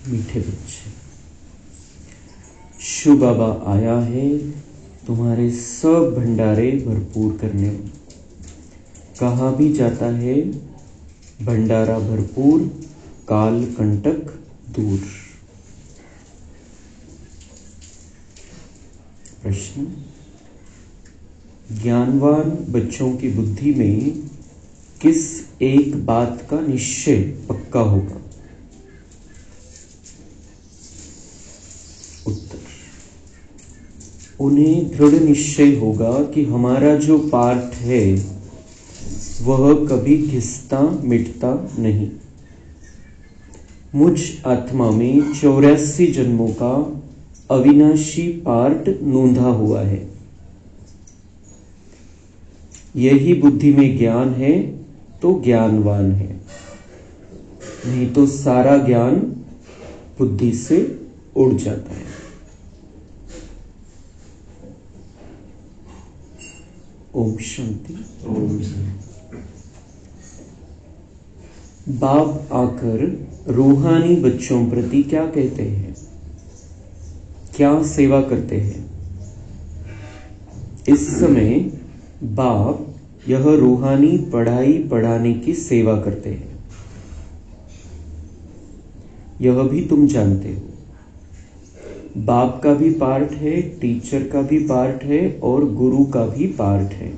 मीठे बच्चे, शिव बाबा आया है तुम्हारे सब भंडारे भरपूर करने। कहा भी जाता है भंडारा भरपूर, काल कंटक दूर। प्रश्न, ज्ञानवान बच्चों की बुद्धि में किस एक बात का निश्चय पक्का होगा? उत्तर, उन्हें दृढ़ निश्चय होगा कि हमारा जो पार्ट है वह कभी घिसता मिटता नहीं। मुझ आत्मा में 84 जन्मों का अविनाशी पार्ट नोंधा हुआ है। यही बुद्धि में ज्ञान है तो ज्ञानवान है, नहीं तो सारा ज्ञान बुद्धि से उड़ जाता है। ओम शांति। ओम शांति। बाप आकर रूहानी बच्चों प्रति क्या कहते हैं, क्या सेवा करते हैं? इस समय बाप यह रूहानी पढ़ाई पढ़ाने की सेवा करते हैं। यह भी तुम जानते हो, बाप का भी पार्ट है, टीचर का भी पार्ट है और गुरु का भी पार्ट है।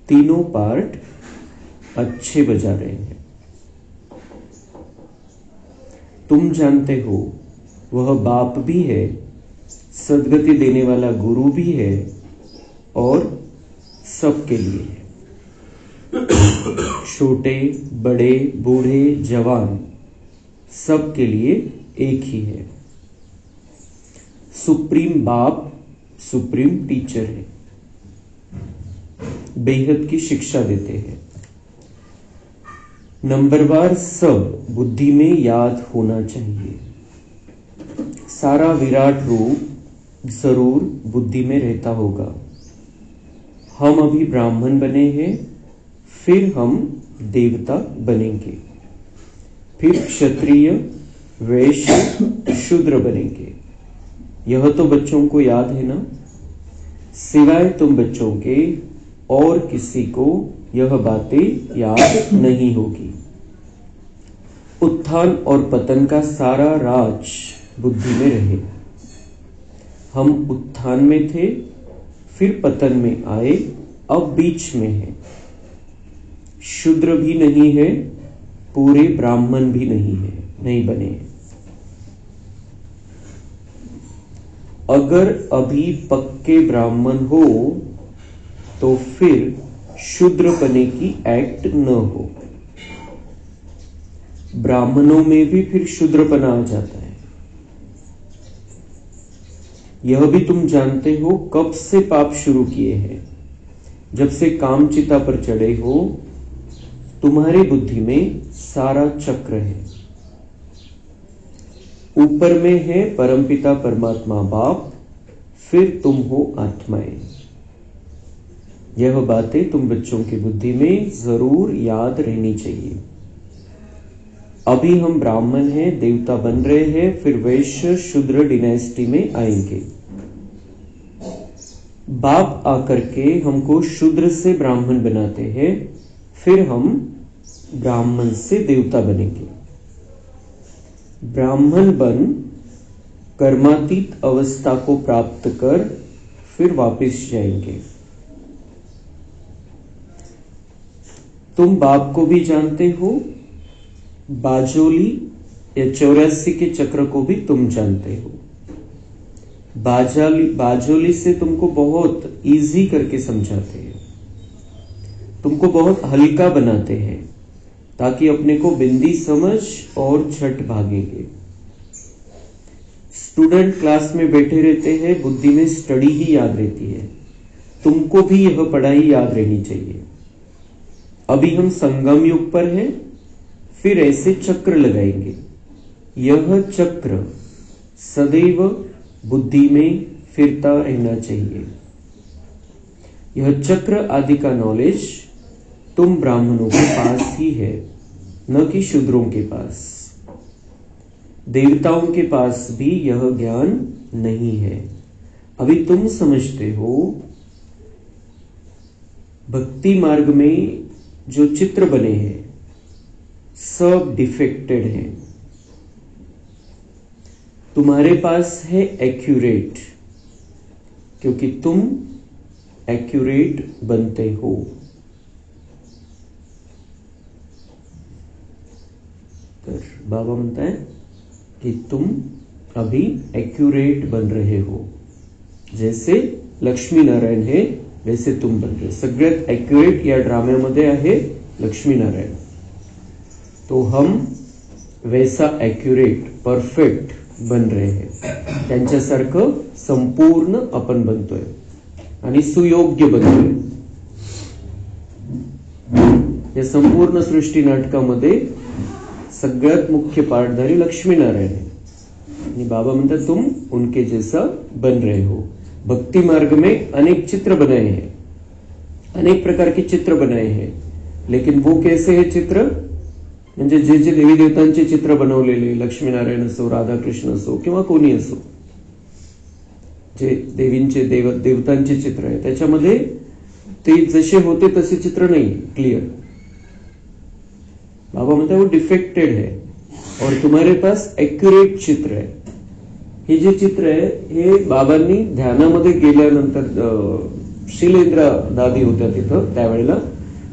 तीनों पार्ट अच्छे बजा रहे हैं। तुम जानते हो वह बाप भी है, सद्गति देने वाला गुरु भी है और सबके लिए है। छोटे बड़े बूढ़े जवान सबके लिए एक ही है। सुप्रीम बाप सुप्रीम टीचर है, बेहद की शिक्षा देते हैं। नंबरवार सब बुद्धि में याद होना चाहिए। सारा विराट रूप जरूर बुद्धि में रहता होगा। हम अभी ब्राह्मण बने हैं, फिर हम देवता बनेंगे, फिर क्षत्रिय वैश्य शूद्र बनेंगे। यह तो बच्चों को याद है ना? सिवाय तुम बच्चों के और किसी को यह बातें याद नहीं होगी। उत्थान और पतन का सारा राज बुद्धि में रहे। हम उत्थान में थे, फिर पतन में आए, अब बीच में है। शूद्र भी नहीं है, पूरे ब्राह्मण भी नहीं है, नहीं बने। अगर अभी पक्के ब्राह्मण हो तो फिर शूद्र बने की एक्ट न हो। ब्राह्मणों में भी फिर शूद्रपना आ जाता है। यह भी तुम जानते हो कब से पाप शुरू किए हैं। जब से कामचिता पर चढ़े हो, तुम्हारी बुद्धि में सारा चक्र है। ऊपर में है परमपिता परमात्मा बाप, फिर तुम हो आत्माएं। यह बातें तुम बच्चों की बुद्धि में जरूर याद रहनी चाहिए। अभी हम ब्राह्मण हैं, देवता बन रहे हैं, फिर वैश्य शूद्र डिनेस्टी में आएंगे। बाप आकर के हमको शूद्र से ब्राह्मण बनाते हैं, फिर हम ब्राह्मण से देवता बनेंगे। ब्राह्मण बन कर्मातीत अवस्था को प्राप्त कर फिर वापस जाएंगे। तुम बाप को भी जानते हो, बाजोली या 84 के चक्र को भी तुम जानते हो। बाजोली से तुमको बहुत इजी करके समझाते हैं, तुमको बहुत हल्का बनाते हैं ताकि अपने को बिंदी समझ और झट भागेंगे। स्टूडेंट क्लास में बैठे रहते हैं, बुद्धि में स्टडी ही याद रहती है। तुमको भी यह पढ़ाई याद रहनी चाहिए। अभी हम संगम युग पर हैं, फिर ऐसे चक्र लगाएंगे। यह चक्र सदैव बुद्धि में फिरता रहना चाहिए। यह चक्र आदि का नॉलेज तुम ब्राह्मणों के पास ही है, न कि शूद्रों के पास। देवताओं के पास भी यह ज्ञान नहीं है। अभी तुम समझते हो भक्ति मार्ग में जो चित्र बने हैं सब डिफेक्टेड हैं। तुम्हारे पास है एक्यूरेट, क्योंकि तुम एक्यूरेट बनते हो। तर बाबा म्हणता है कि तुम अभी एक्यूरेट बन रहे हो। जैसे लक्ष्मी नारायण है वैसे तुम बन रहे। सगळ्यात एक्युरेट या ड्राम्यामध्ये आहे लक्ष्मी नारायण। तो हम वैसा एक्युरेट परफेक्ट बन रहे हैं। त्यांच्यासारखं संपूर्ण आपण बनतोय आणि सुयोग्य बनतोय। या संपूर्ण सृष्टी नाटकामध्ये सगळ्यात मुख्य पार्टधारी लक्ष्मी नारायण है। आणि बाबा म्हणतात तुम उनके जैसा बन रहे हो। भक्ति मार्ग में अनेक चित्र बनाए हैं, अनेक प्रकार के चित्र बनाए हैं, लेकिन वो कैसे है चित्र? म्हणजे जे जे देवी देवतांचे चित्र बनवलेले, लक्ष्मीनारायण असो, राधाकृष्ण असो किंवा कोणी असो, जे देवींचे देवतांचे चित्र आहे त्याच्यामध्ये ते जसे होते तसे चित्र नाही क्लियर। बाबा म्हणता वो डिफेक्टेड है और तुम्हारे पास एक्युरेट चित्र है। हे जे चित्र आहे हे बाबांनी ध्यानामध्ये गेल्यानंतर शिलेंद्र दादी होत्या तिथं त्यावेळेला,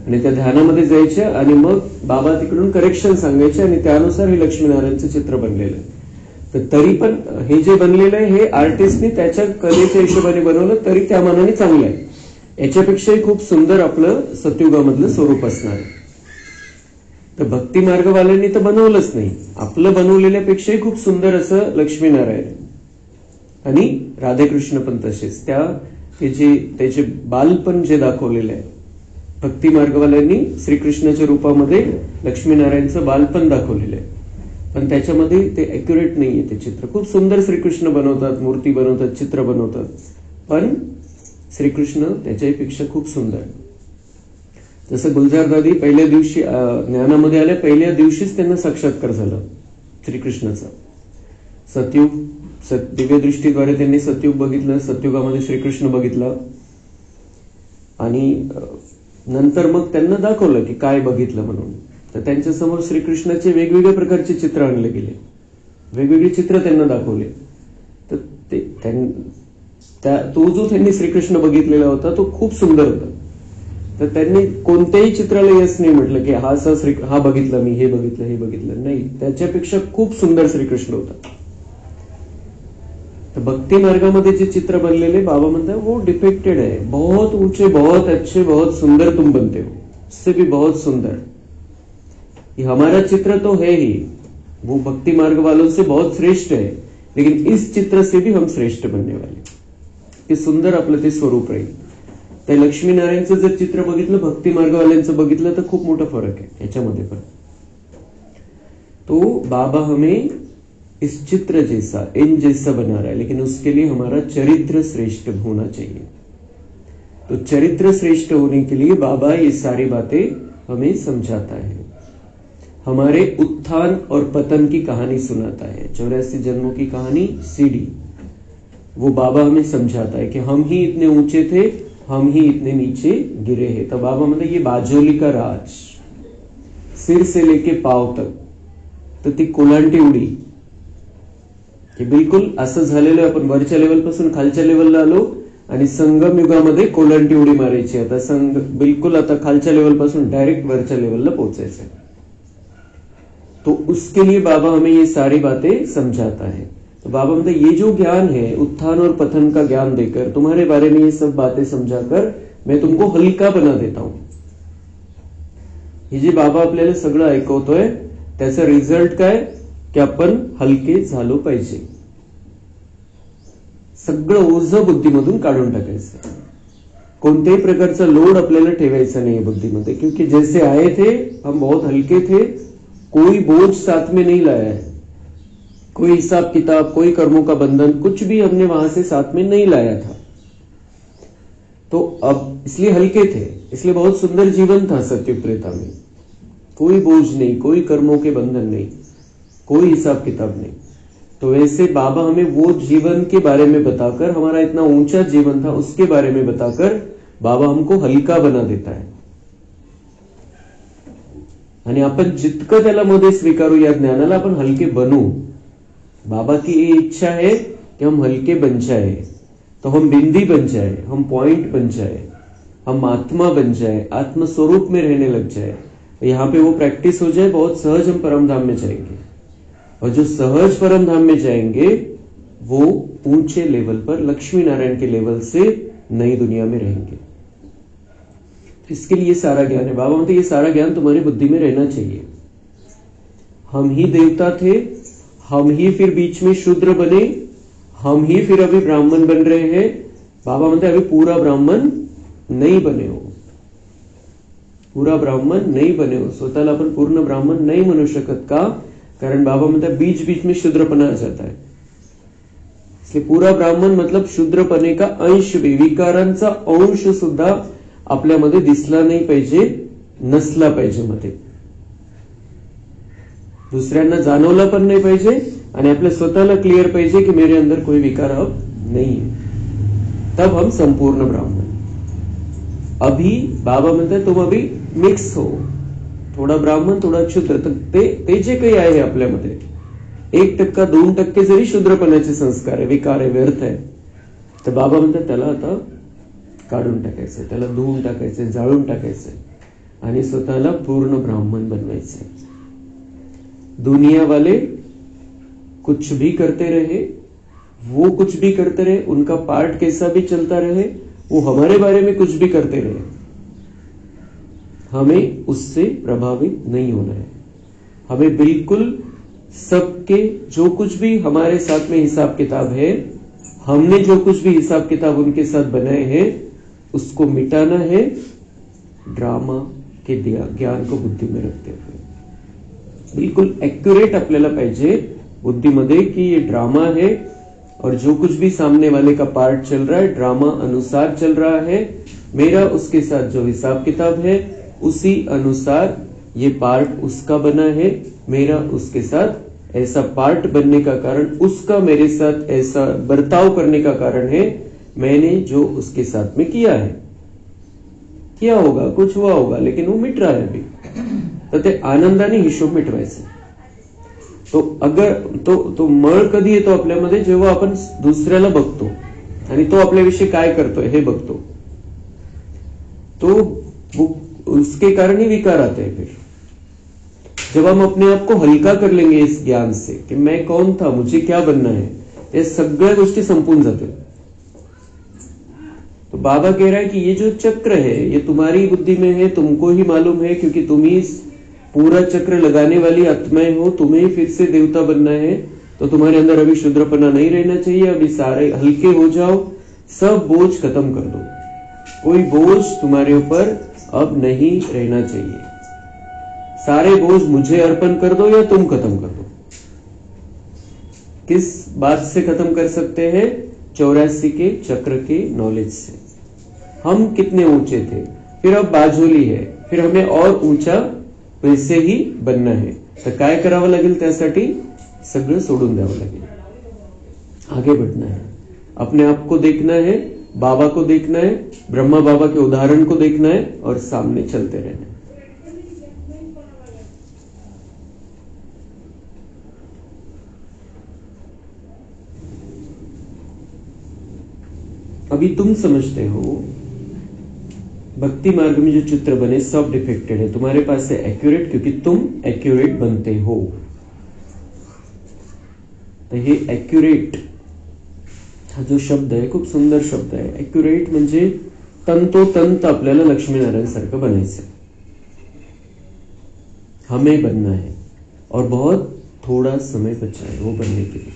आणि त्या ध्यानामध्ये जायच्या आणि मग बाबा तिकडून करेक्शन सांगायचे आणि त्यानुसार हे लक्ष्मीनारायणचं चित्र बनलेलं आहे। तर तरी पण हे जे बनलेलं आहे हे आर्टिस्टनी त्याच्या कलेच्या हिशोबाने बनवलं तरी त्या मानाने चांगलं आहे। याच्यापेक्षाही खूप सुंदर आपलं सतयुगामधलं स्वरूप असणार आहे। तर भक्ती मार्गवाल्यांनी तर बनवलंच नाही, आपलं बनवलेल्यापेक्षाही खूप सुंदर असं लक्ष्मीनारायण आणि राधाकृष्ण पण तसेच। त्याचे बालपण जे दाखवलेलं आहे भक्ती मार्गवाल्यांनी श्रीकृष्णाच्या रूपामध्ये लक्ष्मीनारायणचं बालपण दाखवलेलं आहे, पण त्याच्यामध्ये ते एक्युरेट नाहीये। ते चित्र खूप सुंदर श्रीकृष्ण बनवतात, मूर्ती बनवतात, चित्र बनवतात, पण श्रीकृष्ण त्याच्यापेक्षा खूप सुंदर। जसं गुलजार दादी पहिल्या दिवशी ज्ञानामध्ये आल्या, पहिल्या दिवशीच त्यांना साक्षात्कार झाला श्रीकृष्णाचा। सतयुग दिव्य दृष्टीद्वारे त्यांनी सतयुग बघितलं, सतयुगामध्ये श्रीकृष्ण बघितला आणि नंतर मग त्यांना दाखवलं की काय बघितलं म्हणून। तर त्यांच्या समोर श्रीकृष्णाचे वेगवेगळ्या प्रकारचे चित्र आणले गेले, वेगवेगळी चित्र त्यांना दाखवले। तर तो जो त्यांनी श्रीकृष्ण बघितलेला होता तो खूप सुंदर होता। तर त्यांनी कोणत्याही चित्राला यस नाही म्हटलं की हा बघितला मी, हे बघितलं, हे बघितलं नाही, त्याच्यापेक्षा खूप सुंदर श्रीकृष्ण होता। तो भक्ति मार्गामध्ये जे चित्र बनलेले बाबा म्हणतात वो डिफेक्टेड है, बहुत ऊंचे, बहुत अच्छे, बहुत सुंदर तुम बनते हो, इससे भी बहुत सुंदर। ये हमारा चित्र तो है ही, वो भक्ति मार्ग वालों से बहुत श्रेष्ठ है, लेकिन इस चित्र से भी हम श्रेष्ठ बनने वाले। हे सुंदर आपलं ते स्वरूप राहील। त्या लक्ष्मीनारायणचं जर चित्र बघितलं, भक्ति मार्गवाल्यांचं बघितलं तर खूप मोठा फरक आहे याच्यामध्ये पण। तो बाबा हमें इस चित्र जैसा, इन जैसा बना रहा है, लेकिन उसके लिए हमारा चरित्र श्रेष्ठ होना चाहिए। तो चरित्र श्रेष्ठ होने के लिए बाबा ये सारी बातें हमें समझाता है, हमारे उत्थान और पतन की कहानी सुनाता है। 84 जन्मों की कहानी सीडी, वो बाबा हमें समझाता है कि हम ही इतने ऊंचे थे, हम ही इतने नीचे गिरे हैं। तो बाबा मतलब ये बाजोली का राज, सिर से लेके पाव तक, तर ती कोलांटी उडी की बिलकुल असं झालेलं, आपण वरच्या लेवल पासून खालच्या लेवलला आलो आणि संगम युगामध्ये कोलांटी उडी मारायची। आता बिलकुल आता खालच्या लेवल पासून डायरेक्ट वरच्या लेवलला पोहोचायचं। तो उसके लिए बाबा हमें ये सारी बातें समझाता है। तो बाबा मतलब ये जो ज्ञान है, उत्थान और पतन का ज्ञान देकर, तुम्हारे बारे में ये सब बातें समझाकर मैं तुमको हलका बना देता हूं। हे जे बाबा आपल्याला सगळं ऐकवतोय त्याचा रिझल्ट काय की आपण हलके झालो पाहिजे। सगळं ओझं बुद्धीमधून काढून टाकायचं. कोणत्याही प्रकारचा लोड आपल्याला ठेवायचा नाही बुद्धीमध्ये, क्योंकि जैसे आए थे हम बहुत हल्के थे, कोई बोझ साथ में नहीं लाया है, कोई हिसाब किताब, कोई कर्मों का बंधन, कुछ भी हमने वहां से साथ में नहीं लाया था. तो अब इसलिए हल्के थे, इसलिए बहुत सुंदर जीवन था सत्युग त्रेता में. कोई बोझ नहीं, कोई कर्मों के बंधन नहीं, कोई हिसाब किताब नहीं. तो वैसे बाबा हमें वो जीवन के बारे में बताकर, हमारा इतना ऊंचा जीवन था उसके बारे में बताकर बाबा हमको हलका बना देता है. आणि आपण जितकं त्याला मध्ये स्वीकारू या ज्ञानाला, आपण हलके बनू. बाबा की ये इच्छा है कि हम हल्के बन जाए, तो हम बिंदी बन जाए, हम पॉइंट बन जाए, हम आत्मा बन जाए, आत्म स्वरूप में रहने लग जाए. यहाँ पे वो प्रैक्टिस हो जाए, बहुत सहज हम परम धाम में जाएंगे. और जो सहज परम धाम में जाएंगे वो ऊंचे लेवल पर, लक्ष्मी नारायण के लेवल से नई दुनिया में रहेंगे. इसके लिए सारा ज्ञान है. बाबा बोलते ये सारा ज्ञान तुम्हारी बुद्धि में रहना चाहिए. हम ही देवता थे, हम ही फिर बीच में शूद्र बने, हम ही फिर अभी ब्राह्मण बन रहे हैं. बाबा म्हणते अभी पूरा ब्राह्मण नहीं बने हो, पूरा ब्राह्मण नहीं बने हो. स्वतःला आपण पूर्ण ब्राह्मण नाही म्हणू शकत. का? कारण बाबा म्हणतात बीच बीच में शूद्रपना आ जाता है. इसलिए पूरा ब्राह्मण मतलब शूद्रपणे का अंश भी, विकारांचा अंश सुद्धा आपल्यामध्ये दिसला नाही पाहिजे, नसला पाहिजे मध्ये. दुसऱ्यांना जाणवला पण नाही पाहिजे आणि आपल्या स्वतःला क्लिअर पाहिजे की मेरे अंदर कोई विकार अब नहीं है. तब हम संपूर्ण ब्राह्मण. अभी बाबा म्हणतात तुम अभी मिक्स हो, थोडा ब्राह्मण थोडा शूद्र. ते जे काही आहे आपल्यामध्ये 1% 2% जरी शूद्रपणाचे संस्कार आहे, विकार आहे, व्यर्थ आहे, तर बाबा म्हणतात त्याला आता काढून टाकायचंय, त्याला धुवून टाकायचंय, जाळून टाकायचंय आणि स्वतःला पूर्ण ब्राह्मण बनवायचंय. दुनिया वाले कुछ भी करते रहे, वो कुछ भी करते रहे, उनका पार्ट कैसा भी चलता रहे, वो हमारे बारे में कुछ भी करते रहे, हमें उससे प्रभावित नहीं होना है. हमें बिल्कुल सबके जो कुछ भी हमारे साथ में हिसाब किताब है, हमने जो कुछ भी हिसाब किताब उनके साथ बनाए हैं, उसको मिटाना है ड्रामा के ज्ञान को बुद्धि में रखते हुए. बिल्कुल एक्यूरेट आपल्याला पाहिजे बुद्धीमध्ये की ये ड्रामा है और जो कुछ भी सामने वाले का पार्ट चल रहा है ड्रामा अनुसार चल रहा है. मेरा उसके साथ जो हिसाब किताब है उसी अनुसार ये पार्ट उसका बना है. मेरा उसके साथ ऐसा पार्ट बनने का कारण, उसका मेरे साथ ऐसा बर्ताव करने का कारण है मैंने जो उसके साथ में किया है. किया होगा, कुछ हुआ होगा, लेकिन वो मिट रहा है अभी. तर ते आनंदाने हिशोब मिटवायचे. तो अगर तो मळ कधी येतो आपल्यामध्ये, जेव्हा आपण दुसऱ्याला बघतो आणि तो आपल्याविषयी काय करतोय हे बघतो, तो उसके कारण ही विकार आते हैं. फिर जब हम अपने आप को हल्का कर लेंगे इस ज्ञान से कि मैं कौन था, मुझे क्या बनना है, ये सगळ्या गोष्टी संपून जातील. तो बाबा कह रहा है कि ये जो चक्र है ये तुम्हारी बुद्धि में है, तुमको ही मालूम है, क्योंकि तुम ही पूरा चक्र लगाने वाली आत्माएं हो, तुम्हें ही फिर से देवता बनना है. तो तुम्हारे अंदर अभी शूद्रपना नहीं रहना चाहिए. अभी सारे हल्के हो जाओ, सब बोझ खत्म कर दो. कोई बोझ तुम्हारे ऊपर अब नहीं रहना चाहिए. सारे बोझ मुझे अर्पण कर दो या तुम खत्म कर दो. किस बात से खत्म कर सकते हैं? 84 के चक्र के नॉलेज से. हम कितने ऊंचे थे, फिर अब बाजूली है, फिर हमें और ऊंचा वैसे ही बनना है. तर काय करावं लागेल? त्यासाठी सगळं सोडून द्यावं लागेल. आगे बढ़ना है, अपने आप को देखना है, बाबा को देखना है, ब्रह्मा बाबा के उदाहरण को देखना है और सामने चलते रहना है. अभी तुम समझते हो भक्ति मार्ग में जो चित्र बने सब डिफेक्टेड है. तुम्हारे पास है एक्यूरेट, क्योंकि तुम एक्यूरेट बनते हो. तो हे एक्यूरेट हा जो शब्द आहे खूप सुंदर शब्द आहे. एक्यूरेट म्हणजे तंतोतंत आपल्याला लक्ष्मीनारायण सारखं बनायचं, हमें बनना है और बहुत थोड़ा समय बचा है वो बनने के लिए.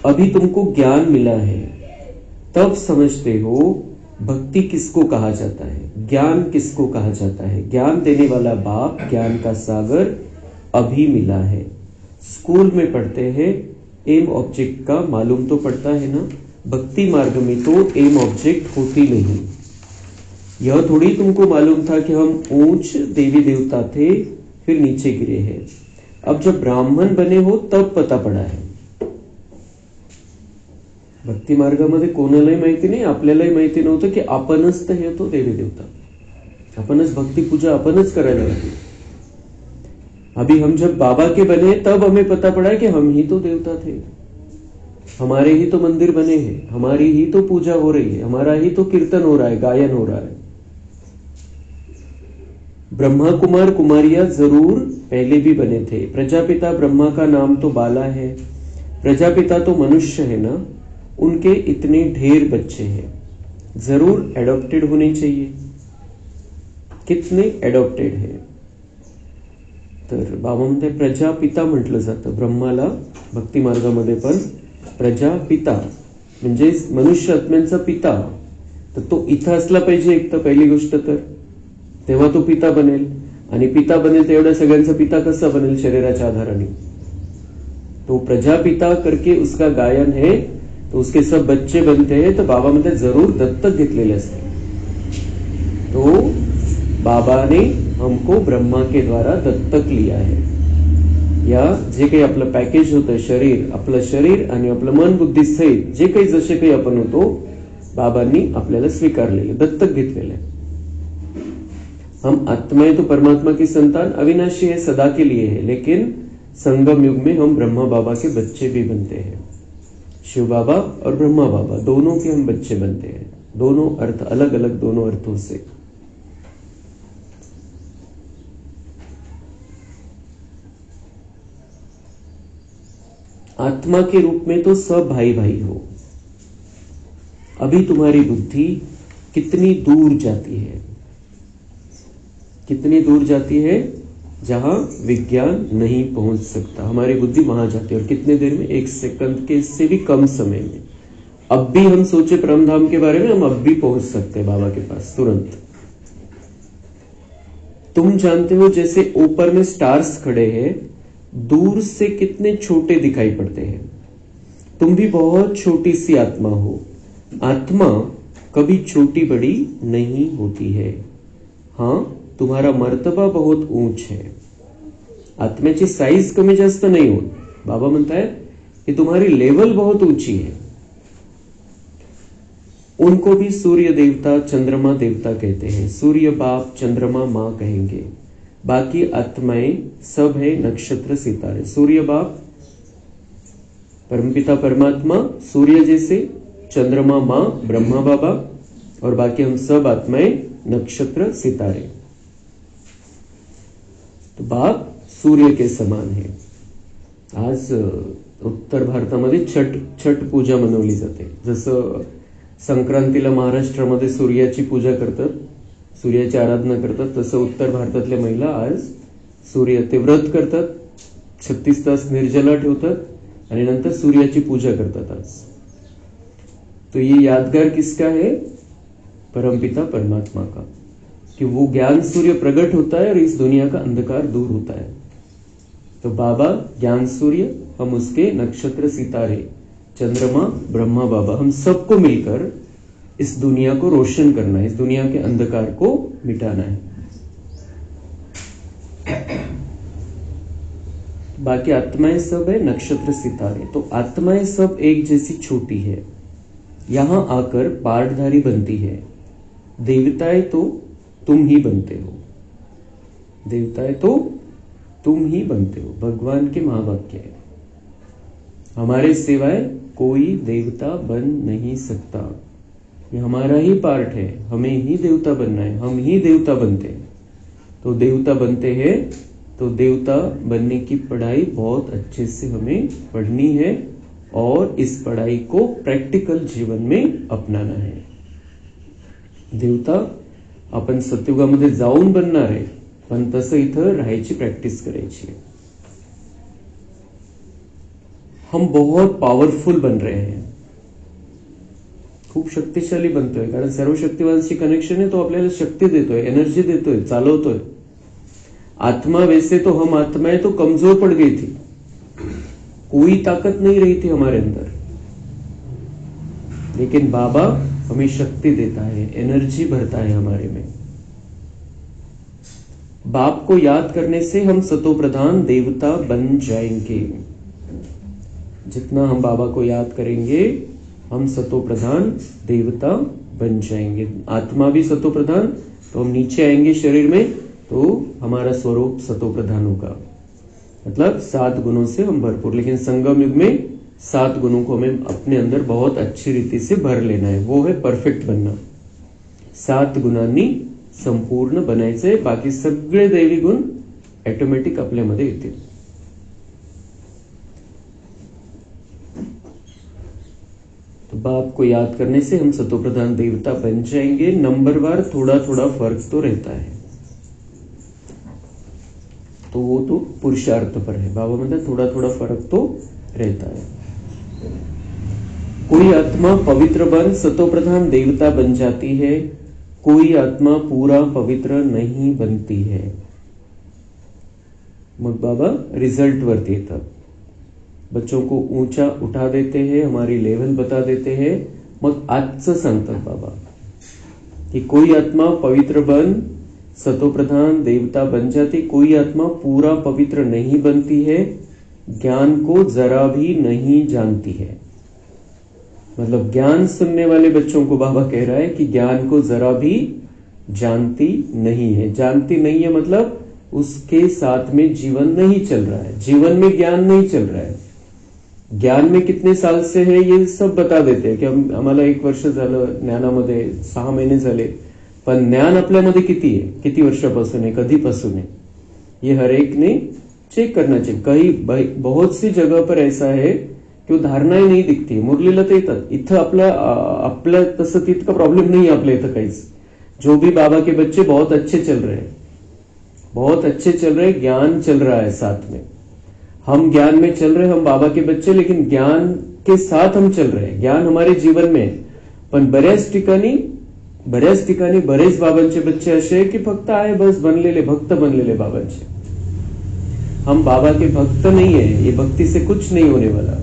अभी तुमको ज्ञान मिला है, तब समझते हो भक्ति किसको कहा जाता है, ज्ञान किसको कहा जाता है। ज्ञान देने वाला बाप, ज्ञान का सागर अभी मिला है। स्कूल में पढ़ते हैं, एम ऑब्जेक्ट का मालूम तो पड़ता है ना। भक्ति मार्ग में तो एम ऑब्जेक्ट होती नहीं। यह थोड़ी तुमको मालूम था कि हम ऊंच देवी देवता थे, फिर नीचे गिरे हैं। अब जब ब्राह्मण बने हो तब पता पड़ा है। भक्ती मार्गामध्ये कोणालाही माहिती नाही, आपल्यालाही माहिती नव्हतं की आपणच तर हे तो देवी देवता, आपणच भक्ति पूजा आपणच करायला लागली। अभी हम जब बाबा के बने तब हमें पता पड़ा कि हम ही तो देवता थे, हमारे ही तो मंदिर बने हैं, हमारी ही तो पूजा हो रही है, हमारा ही तो कीर्तन हो रहा है, गायन हो रहा है। ब्रह्मा कुमार कुमारियां जरूर पहले भी बने थे। प्रजापिता ब्रह्मा का नाम तो बाला है, प्रजापिता तो मनुष्य है ना, उनके इतने ढेर बच्चे हैं, जरूर एडॉप्टेड होने चाहिए। कितने एडॉप्टेड है? तर बाबा म्हणते प्रजापिता म्हटलं जातं ब्रह्माला भक्ती मार्गामध्ये, पण प्रजापिता म्हणजे मनुष्य आत्म्यांचा पिता। तर तो इथं असला पाहिजे एक तर पहिली गोष्ट, तर तेव्हा तो पिता बनेल, आणि पिता बनेल तर एवढ्या सगळ्यांचा पिता कसा बनेल शरीराच्या आधाराने। तो प्रजापिता करके उसका गायन है, तो उसके सब बच्चे बनते हैं। तो बाबा म्हणते जरूर दत्तक घेतलेले असते। तो बाबा ने हमको ब्रह्मा के द्वारा दत्तक लिया है। या जे काही आपलं पॅकेज होतं शरीर, आपलं शरीर आणि आपलं मन बुद्धी सहित जे काही जसे काही आपण होतो, बाबांनी आपल्याला स्वीकारलेले, दत्तक घेतलेले। हम आत्मा है तो परमात्मा की संतान, अविनाशी है, सदा के लिए है, लेकिन संगम युग में हम ब्रह्मा बाबा के बच्चे भी बनते हैं। शिव बाबा और ब्रह्मा बाबा दोनों के हम बच्चे बनते हैं, दोनों अर्थ अलग अलग, दोनों अर्थों से। आत्मा के रूप में तो सब भाई भाई हो। अभी तुम्हारी बुद्धि कितनी दूर जाती है, कितनी दूर जाती है, जहां विज्ञान नहीं पहुंच सकता, हमारी बुद्धि वहां जाती है। और कितने देर में? 1 सेकंड के से भी कम समय में। अब भी हम सोचे परमधाम के बारे में, हम अब भी पहुंच सकते हैं बाबा के पास तुरंत। तुम जानते हो जैसे ऊपर में स्टार्स खड़े हैं, दूर से कितने छोटे दिखाई पड़ते हैं। तुम भी बहुत छोटी सी आत्मा हो। आत्मा कभी छोटी बड़ी नहीं होती है। हाँ, तुम्हारा मर्तबा बहुत ऊंच है, आत्म्याची साइज कमी जास्त नहीं होत। बाबा म्हणताय कि तुम्हारी लेवल बहुत ऊंची है। उनको भी सूर्य देवता, चंद्रमा देवता कहते हैं। सूर्य बाप, चंद्रमा माँ कहेंगे। बाकी आत्माएं सब है नक्षत्र सितारे। सूर्य बाप परमपिता परमात्मा, सूर्य जैसे, चंद्रमा माँ ब्रह्मा बाबा, और बाकी हम सब आत्माएं नक्षत्र सितारे। तो बाप सूर्य के समान है। आज उत्तर भारतामध्ये छठ पूजा मनवली जाते। जसं संक्रांतीला महाराष्ट्रामध्ये सूर्याची पूजा करतात, सूर्याची आराधना करतात, तसं उत्तर भारतातल्या महिला आज सूर्य ते व्रत करतात, 36 तास निर्जला ठेवतात आणि नंतर सूर्याची पूजा करतात आज। तो ये यादगार किसका है? परमपिता परमात्मा का, कि वो ज्ञान सूर्य प्रकट होता है और इस दुनिया का अंधकार दूर होता है। तो बाबा ज्ञान सूर्य, हम उसके नक्षत्र सितारे, चंद्रमा ब्रह्मा बाबा, हम सबको मिलकर इस दुनिया को रोशन करना है, इस दुनिया के अंधकार को मिटाना है। बाकी आत्माएं सब है नक्षत्र सितारे। तो आत्माएं सब एक जैसी छोटी है, यहां आकर पार्टधारी बनती है। देवताएं तो तुम ही बनते हो, देवताएं तो तुम ही बनते हो। भगवान के महावाक्य है, हमारे सिवाय कोई देवता बन नहीं सकता। ये हमारा ही पार्ट है, हमें ही देवता बनना है, हम ही देवता बनते हैं। तो देवता बनते हैं तो देवता बनने की पढ़ाई बहुत अच्छे से हमें पढ़नी है और इस पढ़ाई को प्रैक्टिकल जीवन में अपनाना है। देवता आपण सतयुगामध्ये जाऊन बनणार आहे, पण तसं इथं राहायची प्रॅक्टिस करायची आहे। हम बहुत पावरफुल बन रहे हैं, खूप शक्तिशाली बनतोय, कारण सर्व शक्तिवानशी कनेक्शन आहे, तो आपल्याला शक्ती देतोय, एनर्जी देतोय, चालवतोय. आत्मा वैसे तो हम आत्माएं तो कमजोर पड़ गई थी, कोई ताकत नहीं रही थी हमारे अंदर, लेकिन बाबा हमें शक्ति देता है, एनर्जी भरता है हमारे में. बाप को याद करने से हम सतो प्रधान देवता बन जाएंगे. जितना हम बाबा को याद करेंगे हम सतो प्रधान देवता बन जाएंगे. आत्मा भी सतो प्रधान, तो हम नीचे आएंगे शरीर में तो हमारा स्वरूप सतो प्रधान होगा, मतलब 7 गुणों से हम भरपूर. लेकिन संगम युग में 7 गुणों को हमें अपने अंदर बहुत अच्छी रीति से भर लेना है, वो है परफेक्ट बनना. 7 गुणांनी संपूर्ण बनायचे, बाकी सगळे दैवी गुण ऑटोमॅटिक आपल्यामध्ये येतील. तो बाप को याद करने से हम सतो प्रधान देवता बन जाएंगे. नंबरवार थोड़ा थोड़ा फर्क तो रहता है, तो वो तो पुरुषार्थ पर है. बाबा मतलब थोड़ा थोड़ा फर्क तो रहता है. कोई आत्मा पवित्र बन सतो प्रधान देवता बन जाती है, कोई आत्मा पूरा पवित्र नहीं बनती है. मग बाबा रिजल्ट वरती येतात. बच्चों को ऊंचा उठा देते हैं, हमारी लेवल बता देते हैं. मग आजचं सांगतात बाबा कि कोई आत्मा पवित्र बन सतो प्रधान देवता बन जाती, कोई आत्मा पूरा पवित्र नहीं बनती है, ज्ञान को जरा भी नहीं जानती है. मतलब ज्ञान सुनने वाले बच्चों को बाबा कह रहा है कि ज्ञान को जरा भी जानती नहीं है. जानती नहीं है मतलब उसके साथ में जीवन नहीं चल रहा है, जीवन में ज्ञान नहीं चल रहा है. ज्ञान में कितने साल से है ये सब बता देते हैं की आम्हाला 1 वर्ष झालं ज्ञानामध्ये, 6 महिने झाले, पण ज्ञान आपल्यामध्ये किती आहे, किती वर्षापासून आहे, कधीपासून आहे, ये हर एक ने चेक करना चाहिए. कहीं बहुत सी जगह पर ऐसा है कि धारणाएं नहीं दिखती. मुरलीला तर येतात, इथं आपल्या तसं तितका प्रॉब्लेम नहीं है आपल्या इथं काहीच. जो भी बाबा के बच्चे बहुत अच्छे चल रहे हैं, बहुत अच्छे चल रहे हैं, ज्ञान चल रहा है साथ में. हम ज्ञान में चल रहे हैं, हम बाबा के बच्चे, लेकिन ज्ञान के साथ हम चल रहे हैं. ज्ञान हमारे जीवन में, पण बऱ्याच ठिकाणी बरेच बाबांचे बच्चे असे आहे की फक्त आहे बस बनलेले भक्त बनलेले बाबांचे. हम बाबा के भक्त नहीं है, ये भक्ति से कुछ नहीं होने वाला.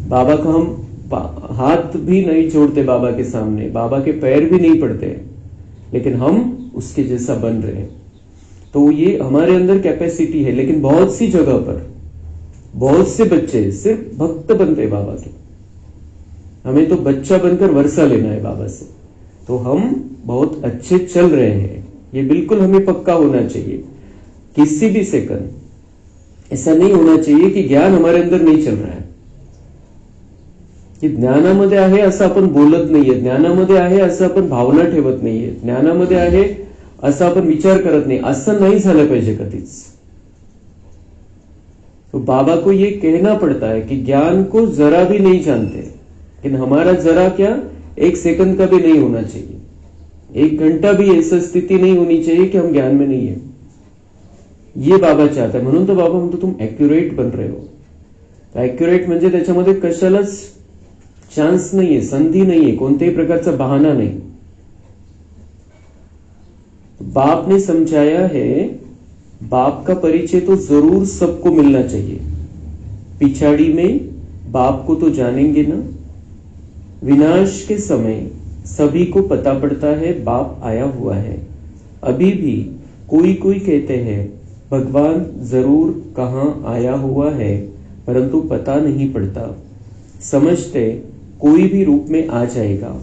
बाबा को हम हाथ भी नहीं जोड़ते बाबा के सामने, बाबा के पैर भी नहीं पड़ते, लेकिन हम उसके जैसा बन रहे हैं. तो ये हमारे अंदर कैपेसिटी है. लेकिन बहुत सी जगह पर बहुत से बच्चे सिर्फ भक्त बनते बाबा के. हमें तो बच्चा बनकर वर्षा लेना है बाबा से. तो हम बहुत अच्छे चल रहे हैं, ये बिल्कुल हमें पक्का होना चाहिए. किसी भी सेकंड ऐसा नहीं होना चाहिए की ज्ञान हमारे अंदर नहीं चल रहा है, की ज्ञानामध्ये आहे असं आपण बोलत नाहीये, ज्ञानामध्ये आहे असं आपण भावना ठेवत नाहीये, ज्ञानामध्ये आहे असं आपण विचार करत नाही. असं नहीं झालं पाहिजे कधीच. तो बाबा को ये कहना पड़ता है कि ज्ञान को जरा भी नहीं जानते, लेकिन हमारा जरा क्या 1 सेकंड का भी नहीं होना चाहिए, 1 घंटा भी ऐसी स्थिति नहीं होनी चाहिए कि हम ज्ञान में नहीं है. ये बाबा चाहता है. म्हणून तो बाबा म्हणतो तुम ॲक्युरेट बन रहे हो. ॲक्युरेट म्हणजे त्याच्यामध्ये कशालाच चान्स नाहीये, संधी नाहीये, कोणत्याही प्रकारचा बहाना नहीं. बाप ने समझाया है, बाप का परिचय तो जरूर सबको मिलना चाहिए. पिछाड़ी में बाप को तो जानेंगे ना. विनाश के समय सभी को पता पड़ता है बाप आया हुआ है. अभी भी कोई कहते हैं भगवान जरूर कहां आया हुआ है, परंतु पता नहीं पड़ता. समझते कोई भी रूप में आ जाएगा.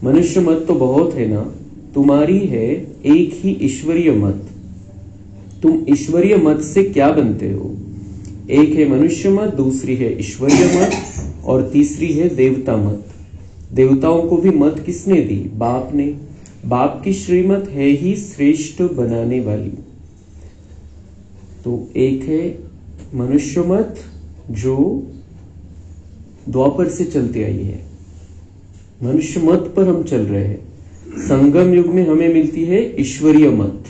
मनुष्य मत तो बहुत है ना, तुम्हारी है एक ही ईश्वरीय मत. तुम ईश्वरीय मत से क्या बनते हो? एक है मनुष्य मत, दूसरी है ईश्वरीय मत, और तीसरी है देवता मत. देवताओं को भी मत किसने दी? बाप ने. बाप की श्रीमत है ही श्रेष्ठ बनाने वाली. तो एक है मनुष्य मत जो द्वापर से चलती आई है, मनुष्य मत पर हम चल रहे हैं. संगम युग में हमें मिलती है ईश्वरीय मत.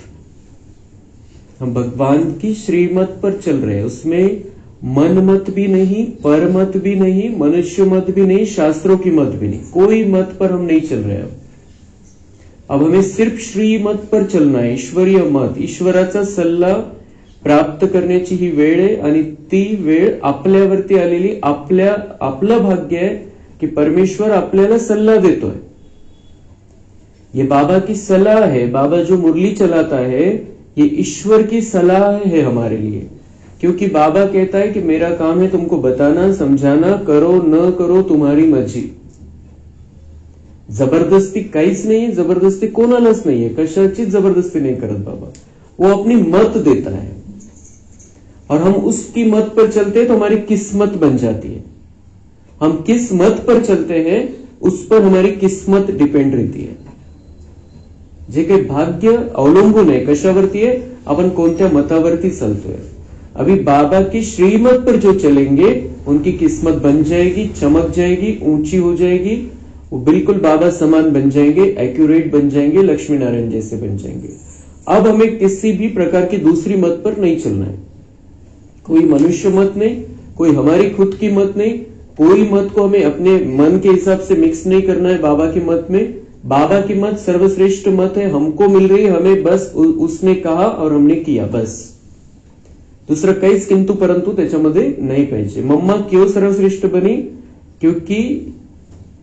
हम भगवान की श्रीमत पर चल रहे हैं, उसमें मन मत भी नहीं, पर मत भी नहीं, मनुष्य मत भी नहीं, शास्त्रों की मत भी नहीं, कोई मत पर हम नहीं चल रहे। अब हमें सिर्फ श्री मत पर चलना आहे, ईश्वरीय मत, ईश्वराचा सल्ला प्राप्त करण्याची ही वेळ आहे आणि ती वेळ आपल्यावरती आलेली, आपलं भाग्य आहे कि परमेश्वर आपल्याला सल्ला देतोय। ये बाबा की सलाह है, बाबा जो मुरली चलाता है ये ईश्वर की सलाह है हमारे लिए, क्योंकि बाबा कहता है कि मेरा काम है तुमको बताना, समझाना, करो न करो तुम्हारी मर्जी। जबरदस्ती काहीच नाही, जबरदस्ती कोणालाच नाहीये, कशाचीच जबरदस्ती नहीं करत बाबा, वो अपनी मत देता है और हम उसकी मत पर चलते हैं तो हमारी किस्मत बन जाती है। हम किस मत पर चलते हैं उस पर हमारी किस्मत डिपेंड रहती है। जे काही भाग्य अवलंबून आहे कशावरती आहे, आपण कोणत्या मतावरती चलतोय। अभी बाबा की श्रीमत पर जो चलेंगे उनकी किस्मत बन जाएगी, चमक जाएगी, ऊंची हो जाएगी, वो बिल्कुल बाबा समान बन जाएंगे, एक्यूरेट बन जाएंगे, लक्ष्मी नारायण जैसे बन जाएंगे। अब हमें किसी भी प्रकार की दूसरी मत पर नहीं चलना है, कोई मनुष्य मत नहीं, कोई हमारी खुद की मत नहीं, कोई मत को हमें अपने मन के हिसाब से मिक्स नहीं करना है बाबा की मत में। बाबा की मत सर्वश्रेष्ठ मत है, हमको मिल रही है, हमें बस उसने कहा और हमने किया, बस दुसरं काहीच किंतु परंतु त्याच्यामध्ये नाही पाहिजे। मम्मा क्यों सर्वश्रेष्ठ बनी, क्योंकि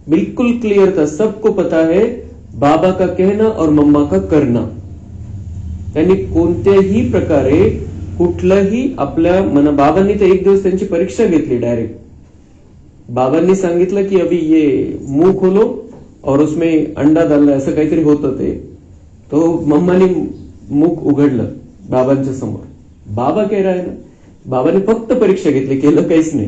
बिल्कुल क्लियर था, सबको पता है बाबा का कहना और मम्मा का करना, त्यांनी कोणत्याही प्रकारे कुठलंही आपल्या मना, बाबांनी तर एक दिवस त्यांची परीक्षा घेतली डायरेक्ट। बाबांनी सांगितलं की अभी ये मुंह खोलो और उसमें अंडा डालना, असं काहीतरी होतं ते, तो मम्माने मुख उघडलं बाबांच्या समोर। बाबा कह रहा है ना, बाबा ने फक्त परीक्षा घेतली, केलं काहीच नाही।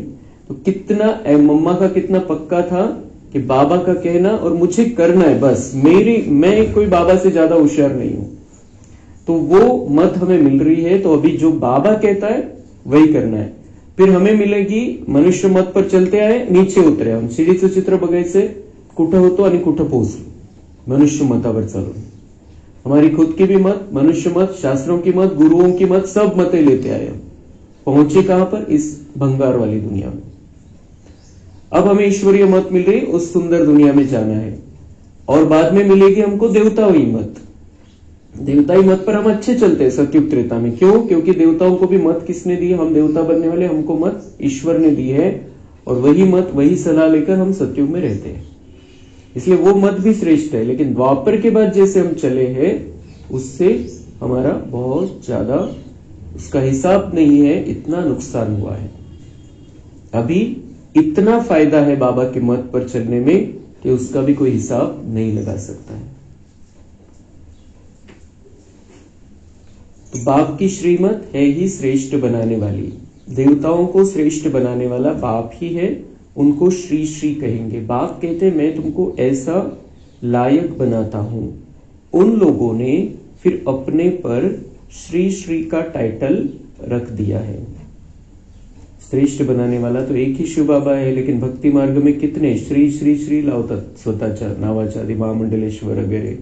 तो कितना मम्मा का कितना पक्का था कि बाबा का कहना और मुझे करना है, बस मैं कोई बाबा से ज्यादा होशियार नहीं हूं। तो वो मत हमें मिल रही है, तो अभी जो बाबा कहता है वही करना है। फिर हमें मिलेगी मनुष्य मत पर चलते आए, नीचे उतरे, हम सीडीचं चित्र बघायचे कुठं होतो आणि कुठं पोहोचलो, मनुष्य मतावर चालून। हमारी खुद की भी मत, मनुष्य मत, शास्त्रों की मत, गुरुओं की मत, सब मतें लेते आए, पहुंचे कहां पर, इस भंगार वाली दुनिया में। अब हमें ईश्वरीय मत मिल रही, उस सुंदर दुनिया में जाना है, और बाद में मिलेगी हमको देवताई मत। देवताई मत पर हम अच्छे चलते हैं सतयुग त्रेता में, क्यों, क्योंकि देवताओं को भी मत किसने दी, हम देवता बनने वाले, हमको मत ईश्वर ने दी है, और वही मत, वही सलाह लेकर हम सतयुग में रहते हैं, इसलिए वो मत भी श्रेष्ठ है। लेकिन द्वापर के बाद जैसे हम चले हैं उससे हमारा बहुत ज्यादा, उसका हिसाब नहीं है, इतना नुकसान हुआ है। अभी इतना फायदा है बाबा के मत पर चलने में कि उसका भी कोई हिसाब नहीं लगा सकता है। तो बाप की श्रीमत है ही श्रेष्ठ बनाने वाली, देवताओं को श्रेष्ठ बनाने वाला बाप ही है, उनको श्री श्री कहेंगे। बाप कहते हैं मैं तुमको ऐसा लायक बनाता हूं। उन लोगों ने फिर अपने पर श्री श्री का टाइटल रख दिया है। श्रेष्ठ बनाने वाला तो एक ही शिव बाबा है, लेकिन भक्ति मार्ग में कितने श्री श्री श्री लावतात स्वतःच्या नावाच्या आधी, महामंडलेश्वर वगैरह।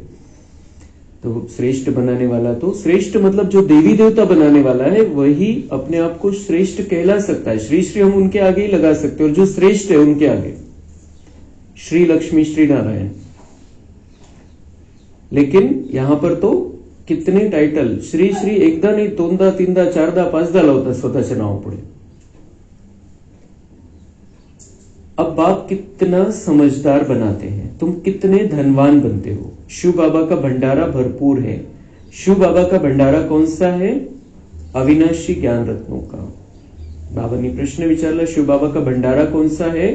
तो श्रेष्ठ बनाने वाला, तो श्रेष्ठ मतलब जो देवी देवता बनाने वाला है वही अपने आप को श्रेष्ठ कहला सकता है। श्री श्री हम उनके आगे ही लगा सकते हैं, और जो श्रेष्ठ है उनके आगे श्री लक्ष्मी, श्री नारायण। लेकिन यहां पर तो कितने टाइटल, श्री श्री एकदा नाही, दोनदा, तीनदा, चारदा, पाचदा लावतात स्वतःच्या नावापुढे। अब बाप कितना समझदार बनाते हैं, तुम कितने धनवान बनते हो। शिव बाबा का भंडारा भरपूर है। शिव बाबा का भंडारा कौन सा है, अविनाशी ज्ञान रत्नों का। बाबांनी प्रश्न विचारला शिव बाबा का भंडारा कौन सा है,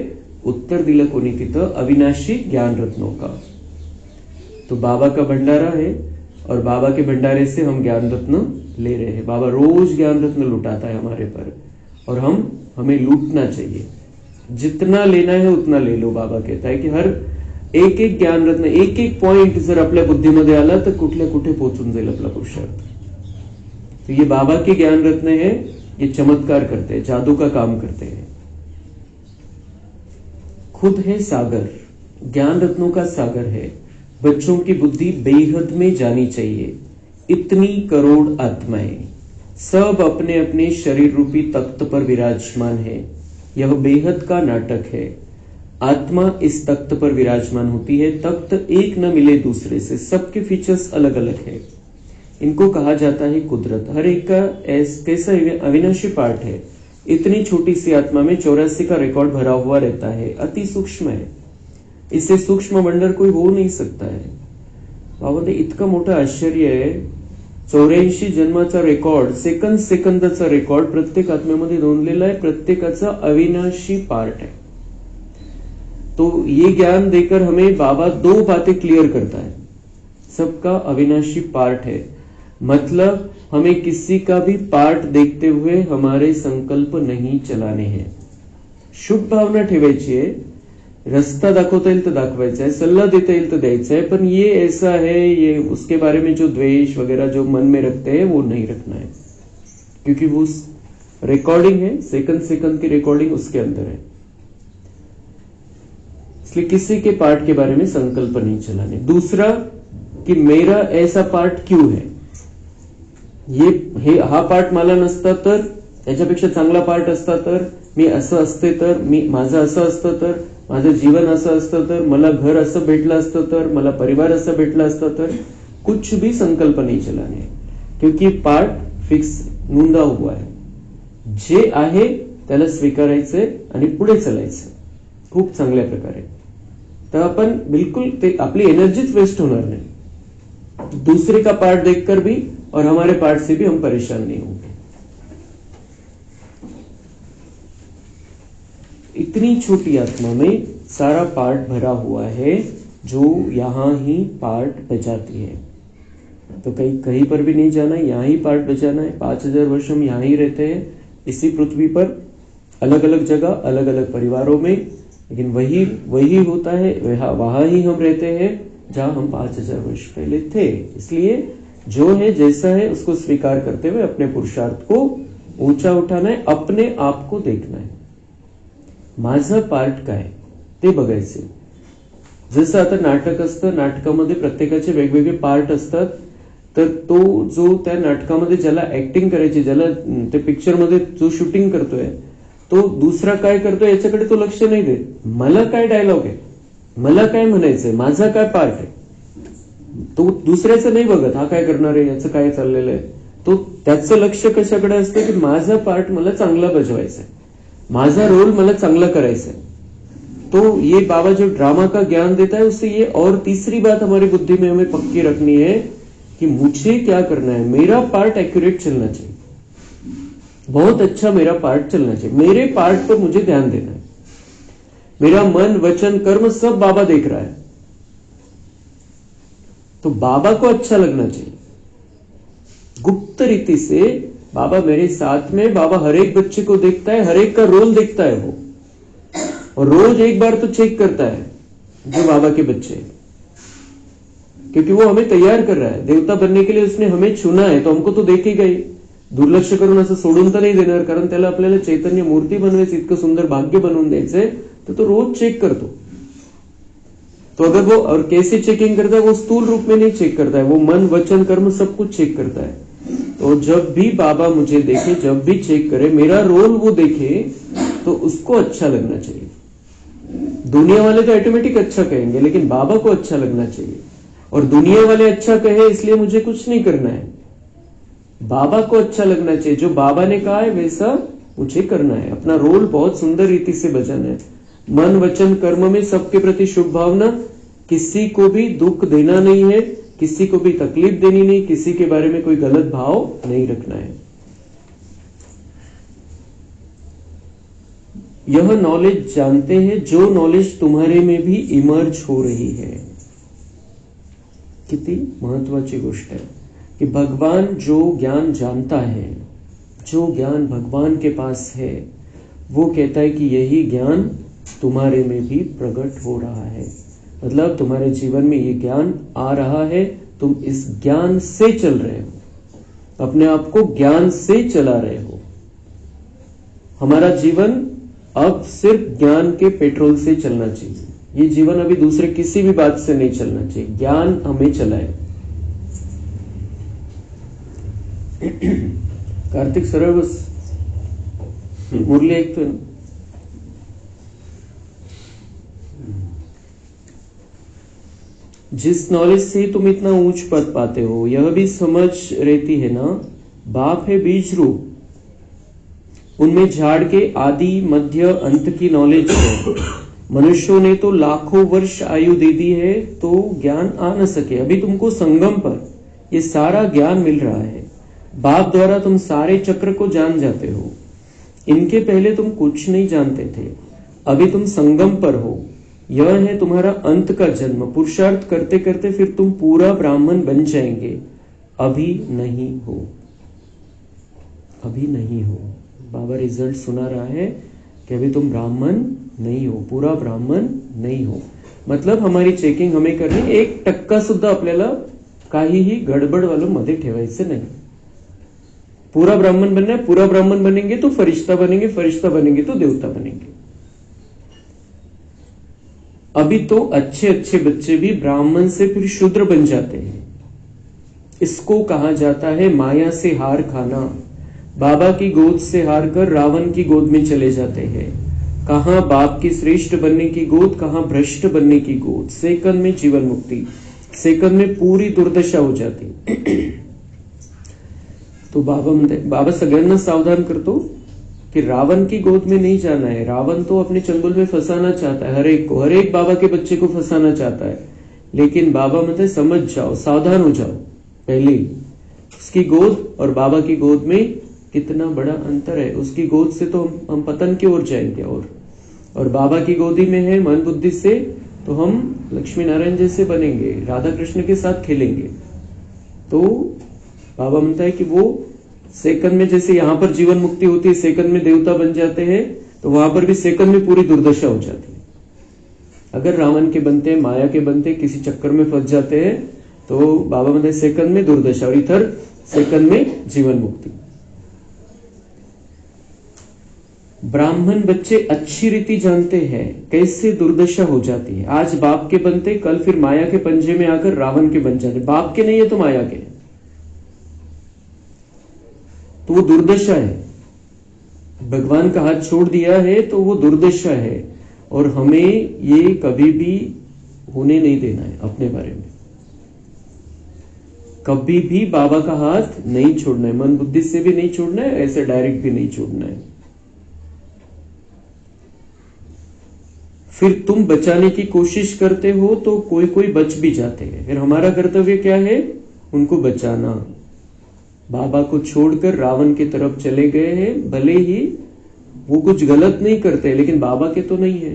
उत्तर दिलं कोणी तिथं, अविनाशी ज्ञान रत्नों का। तो बाबा का भंडारा है और बाबा के भंडारे से हम ज्ञान रत्न ले रहे हैं। बाबा रोज ज्ञान रत्न लुटाता है हमारे पर, और हमें लूटना चाहिए, जितना लेना है उतना ले लो। बाबा कहता है कि हर एक एक ज्ञान रत्न, एक एक पॉइंट जर आपल्या बुद्धीमध्ये आला तर कुठल्या कुठे पोहोचून जाईल आपला पुरुषार्थ। तो ये बाबा के ज्ञान रत्न है, ये चमत्कार करते हैं, जादू का काम करते हैं। खुद है सागर, ज्ञान रत्नों का सागर है। बच्चों की बुद्धि बेहद में जानी चाहिए। इतनी करोड़ आत्माएं, सब अपने अपने शरीर रूपी तख्त पर विराजमान है। यह बेहद का नाटक है। आत्मा इस तख्त पर विराजमान होती है। तख्त एक न मिले दूसरे से, सबके फीचर्स अलग अलग है। इनको कहा जाता है कुदरत। हर एक का कैसा अविनाशी पार्ट है। इतनी छोटी सी आत्मा में 84 का रिकॉर्ड भरा हुआ रहता है। अति सूक्ष्म है। इससे सूक्ष्म वंडर कोई हो नहीं सकता है। बाबा इतका मोठा आश्चर्य आहे. 84 जन्माचा रेकॉर्ड, सेकंदाचा रेकॉर्ड प्रत्येक आत्म्यामध्ये नोंदलेला आहे. प्रत्येकाचा अविनाशी पार्ट है। तो ये ज्ञान देकर हमें बाबा दो बातें क्लियर करता है। सबका अविनाशी पार्ट है, मतलब हमें किसी का भी पार्ट देखते हुए हमारे संकल्प नहीं चलाने हैं। शुभ भावना ठेवायची आहे, रास्ता दाखवता येईल तर दाखवायचा है, सल्ला देता येईल तर द्यायचा है, पर ये ऐसा है, ये उसके बारे में जो द्वेष वगैरह जो मन में रखते हैं वो नहीं रखना है, क्योंकि वो रिकॉर्डिंग है, सेकंड की रिकॉर्डिंग उसके अंदर है। इसलिए किसी के पार्ट के बारे में संकल्प नहीं चलाने। दूसरा कि मेरा ऐसा पार्ट क्यों है, हा पार्ट मला नसता तर, त्याच्यापेक्षा चांगला पार्ट असता तर, मी असं असते तर, मी माझं असं असतं तर, माझं जीवन असं असतं तर, मला घर असं भेटलं असतं तर, मला परिवार असं भेटला असता तर, कुछ भी संकल्प नहीं चलाने, क्योंकि पार्ट फिक्स नोंदा हुआ है। जे आहे त्याला स्वीकारायचंय आणि पुढे चालायचं खूप चांगल्या प्रकारे। तर आपण बिल्कुल ते आपली एनर्जीच वेस्ट होणार नहीं। दूसरे का पार्ट देखकर भी और हमारे पार्ट से भी हम परेशान नहीं होंगे। इतनी छोटी आत्मा में सारा पार्ट भरा हुआ है, जो यहां ही पार्ट बजाती है। तो कहीं पर भी नहीं जाना है, यहां ही पार्ट बजाना है। 5000 वर्ष हम यहां ही रहते हैं, इसी पृथ्वी पर, अलग अलग जगह, अलग अलग परिवारों में, लेकिन वही होता है, वहां ही हम रहते हैं जहां हम 5000 वर्ष पहले थे। इसलिए जो है जैसा है उसको स्वीकार करते हुए अपने पुरुषार्थ को ऊंचा उठाना है, अपने आप को देखना है। माझं पार्ट काय ते बघायचे। जसं आता नाटक असतं, नाटकामध्ये प्रत्येकाचे वेगवेगळे पार्ट असतात, तर तो जो त्या नाटकामध्ये ज्याला ऍक्टिंग करायची, ज्याला त्या पिक्चरमध्ये जो शूटिंग करतोय, तो दुसरा काय करतोय याच्याकडे तो लक्ष नाही देत। मला काय डायलॉग आहे, मला काय म्हणायचंय, माझा काय पार्ट आहे, तो दुसऱ्याचं नाही बघत, हा काय करणार आहे, याचं काय चाललेलं आहे। तो त्याचं लक्ष कशाकडे असतं की माझा पार्ट मला चांगला बजवायचा है, माझा रोल मला चांगला करायचा है। तो ये बाबा जो ड्रामा का ज्ञान देता है, उससे ये और तीसरी बात हमारी बुद्धि में हमें पक्की रखनी है कि मुझे क्या करना है, मेरा पार्ट एक्यूरेट चलना चाहिए, बहुत अच्छा मेरा पार्ट चलना चाहिए, मेरे पार्ट पर मुझे ध्यान देना है। मेरा मन, वचन, कर्म सब बाबा देख रहा है, तो बाबा को अच्छा लगना चाहिए। गुप्त रीति से बाबा मेरे साथ में, बाबा हर एक बच्चे को देखता है, हर एक का रोल देखता है वो, और रोज एक बार तो चेक करता है जो बाबा के बच्चे, क्योंकि वो हमें तैयार कर रहा है देवता बनने के लिए। उसने हमें चुना है, तो हमको तो देखेगा ही। दुर्लक्ष करून असं सोडून तर नाही देणार, कारण त्याला आपल्याला चैतन्य मूर्ती बनवायची, इतकं सुंदर भाग्य बनवून द्यायचंय, तो रोज चेक करतो। तो अगर वो, और कैसे चेकिंग करता है, वो स्थूल रूप में नहीं चेक करता है, वो मन, वचन, कर्म सब कुछ चेक करता है। तो जब भी बाबा मुझे देखे, जब भी चेक करे, मेरा रोल वो देखे, तो उसको अच्छा लगना चाहिए। दुनिया वाले तो ऑटोमेटिक अच्छा कहेंगे, लेकिन बाबा को अच्छा लगना चाहिए। और दुनिया वाले अच्छा कहे इसलिए मुझे कुछ नहीं करना है, बाबा को अच्छा लगना चाहिए। जो बाबा ने कहा है वैसा मुझे करना है, अपना रोल बहुत सुंदर रीति से बजाना है। मन, वचन, कर्म में सबके प्रति शुभ भावना, किसी को भी दुख देना नहीं है, किसी को भी तकलीफ देनी नहीं, किसी के बारे में कोई गलत भाव नहीं रखना है। यह नॉलेज जानते हैं, जो नॉलेज तुम्हारे में भी इमर्ज हो रही है। कितनी महत्वाची गोष्ट है कि भगवान जो ज्ञान जानता है, जो ज्ञान भगवान के पास है, वो कहता है कि यही ज्ञान तुम्हारे में भी प्रकट हो रहा है। मतलब तुम्हारे जीवन में ये ज्ञान आ रहा है, तुम इस ज्ञान से चल रहे हो, अपने आप को ज्ञान से चला रहे हो। हमारा जीवन अब सिर्फ ज्ञान के पेट्रोल से चलना चाहिए। ये जीवन अभी दूसरे किसी भी बात से नहीं चलना चाहिए, ज्ञान हमें चलाए। कार्तिक सरळ बस, मुरली ऐकतोय ना. जिस नॉलेज से तुम इतना ऊंच पद पाते हो, यह भी समझ रहती है ना, बाप है बीज रूप, उनमें झाड़ के आदि मध्य अंत की नॉलेज है. मनुष्यों ने तो लाखों वर्ष आयु दे दी है तो ज्ञान आ न सके. अभी तुमको संगम पर ये सारा ज्ञान मिल रहा है. बाप द्वारा तुम सारे चक्र को जान जाते हो. इनके पहले तुम कुछ नहीं जानते थे. अभी तुम संगम पर हो. यह है तुम्हारा अंत का जन्म. पुरुषार्थ करते करते फिर तुम पूरा ब्राह्मण बन जाएंगे. अभी नहीं हो, अभी नहीं हो. बाबा रिजल्ट सुना रहा है कि अभी तुम ब्राह्मण नहीं हो, पूरा ब्राह्मण नहीं हो. मतलब हमारी चेकिंग हमें करनी, 1% सुद्धा आपल्याला काहीही गडबडवालं मध्ये ठेवायचं नाही. पूरा ब्राह्मण बनना है. पूरा ब्राह्मण बनेंगे तो फरिश्ता बनेंगे, फरिश्ता बनेंगे तो देवता बनेंगे. अभी तो अच्छे अच्छे बच्चे भी ब्राह्मण से फिर शूद्र बन जाते हैं. इसको कहा जाता है माया से हार खाना. बाबा की गोद से हार कर रावण की गोद में चले जाते हैं. कहां बाप की श्रेष्ठ बनने की गोद, कहां भ्रष्ट बनने की गोद. सेकंड में जीवन मुक्ति, सेकंड में पूरी दुर्दशा हो जाती. तो बाबा सगळ्यांना सावधान करतो कि रावण की गोद में नहीं जाना है. रावण तो अपने चंगुल में फंसाना चाहता है हर एक को, हर एक बाबा के बच्चे को फंसाना चाहता है. लेकिन बाबा मतलब समझ जाओ, सावधान हो जाओ. पहले उसकी गोद और बाबा की गोद में कितना बड़ा अंतर है. उसकी गोद से तो हम पतन की ओर जाएंगे, और बाबा की गोदी में है मन बुद्धि से तो हम लक्ष्मी नारायण जैसे बनेंगे, राधा कृष्ण के साथ खेलेंगे. तो बाबा म्हणता है कि वो सेकंड में जैसे यहां पर जीवन मुक्ति होती है, सेकंड में देवता बन जाते हैं, तो वहां पर भी सेकंड में पूरी दुर्दशा हो जाती है. अगर रावण के बनते हैं, माया के बनते हैं, किसी चक्कर में फंस जाते हैं, तो बाबा म्हणते सेकंड में दुर्दशा, और इधर सेकंड में जीवन मुक्ति. ब्राह्मण बच्चे अच्छी रीति जानते हैं कैसे दुर्दशा हो जाती है. आज बाप के बनते, कल फिर माया के पंजे में आकर रावण के बन जाते. बाप के नहीं है तो माया के, तो वो दुर्दशा है. भगवान का हाथ छोड़ दिया है तो वो दुर्दशा है, और हमें ये कभी भी होने नहीं देना है. अपने बारे में कभी भी बाबा का हाथ नहीं छोड़ना है. मन बुद्धि से भी नहीं छोड़ना है, ऐसे डायरेक्ट भी नहीं छोड़ना है. फिर तुम बचाने की कोशिश करते हो तो कोई कोई बच भी जाते हैं. फिर हमारा कर्तव्य क्या है? उनको बचाना. बाबा को छोड़कर रावण की तरफ चले गए हैं, भले ही वो कुछ गलत नहीं करते, लेकिन बाबा के तो नहीं है,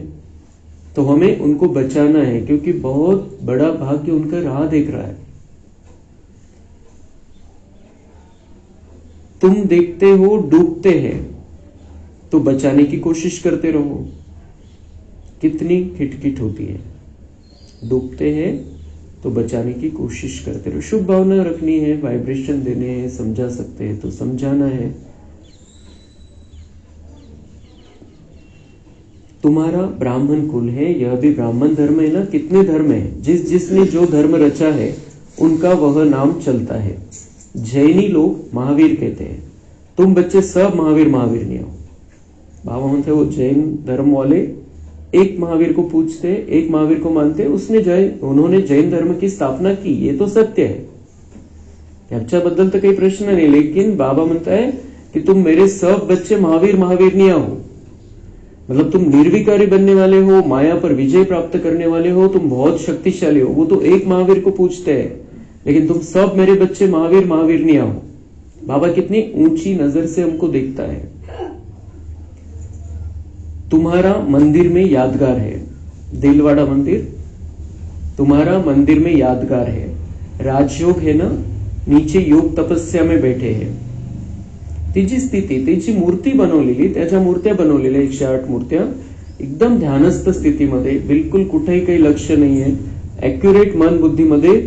तो हमें उनको बचाना है, क्योंकि बहुत बड़ा भाग्य उनका राह देख रहा है. तुम देखते हो डूबते हैं तो बचाने की कोशिश करते रहो. कितनी खिटखिट होती है. डूबते हैं तो बचाने की कोशिश करते रहो. शुभ भावना रखनी है, वाइब्रेशन देने हैं, समझा सकते हैं तो समझाना है. तुम्हारा ब्राह्मण कुल है, यह भी ब्राह्मण धर्म है ना. कितने धर्म है, जिसने जो धर्म रचा है उनका वह नाम चलता है. जैनी लोग महावीर कहते हैं. तुम बच्चे सब महावीर महावीर नहीं हो. बाबा म्हणते वो जैन धर्म वाले एक महावीर को पूछते, एक महावीर को मानते, उन्होंने जैन धर्म की स्थापना की, ये तो सत्य है, त्याच्याबद्दल तर काही प्रश्न नहीं. लेकिन बाबा म्हणता है कि तुम मेरे सब बच्चे महावीर महावीर नहीं हो. मतलब तुम निर्विकारी बनने वाले हो, माया पर विजय प्राप्त करने वाले हो, तुम बहुत शक्तिशाली हो. वो तो एक महावीर को पूछते हैं, लेकिन तुम सब मेरे बच्चे महावीर महावीर नहीं हो. बाबा कितनी ऊंची नजर से हमको देखता है. तुम्हारा मंदिर में यादगार है, दिलवाड़ा मंदिर तुम्हारा मंदिर में यादगार है. राजयोग है ना, नीचे योग तपस्या में बैठे हैं. तिची स्थिती, त्याची मूर्ती बनवलेली, त्याच्या मूर्त्या बनवलेल्या 108 मूर्त्या एकदम ध्यानस्थ स्थितीमध्ये, बिलकुल कुठेही काही लक्ष नाहीये, ॲक्युरेट मन बुद्धीमध्ये